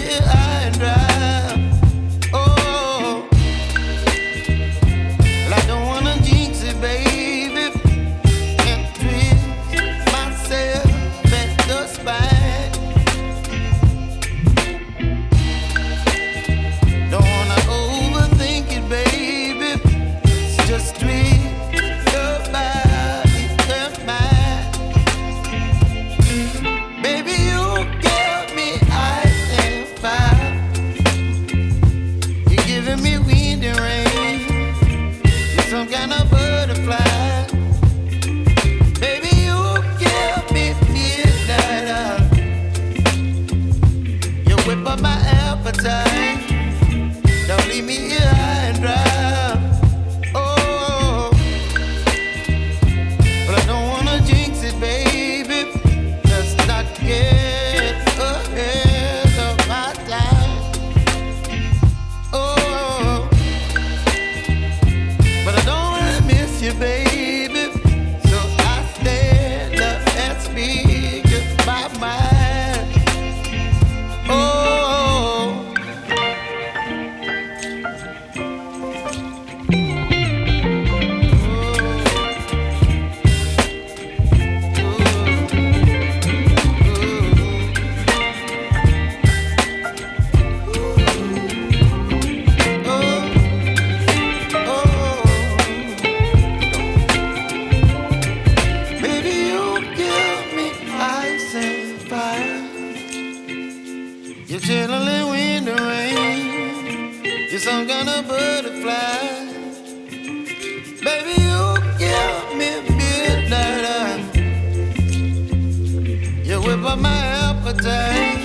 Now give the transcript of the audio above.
here high and dry. Oh, well, I don't wanna jinx it, baby, and twist myself at the spine. Don't wanna overthink it, baby. It's just twist your body and mine. Baby, you give me ice and fire. You're giving me wind and rain. You're some kind of butterfly. Baby, you give me midnight. You whip up my appetite. Don't leave me here high and dry. Oh, but I don't wanna jinx it, baby. Let's not get ahead of my time. Oh, but I don't wanna miss you, baby. So I stand up and speak my mind. Oh. Baby, you give me ice and fire. You're chilling wind and rain. You're some kind of butterfly. Baby, you give me midnight. You whip up my appetite.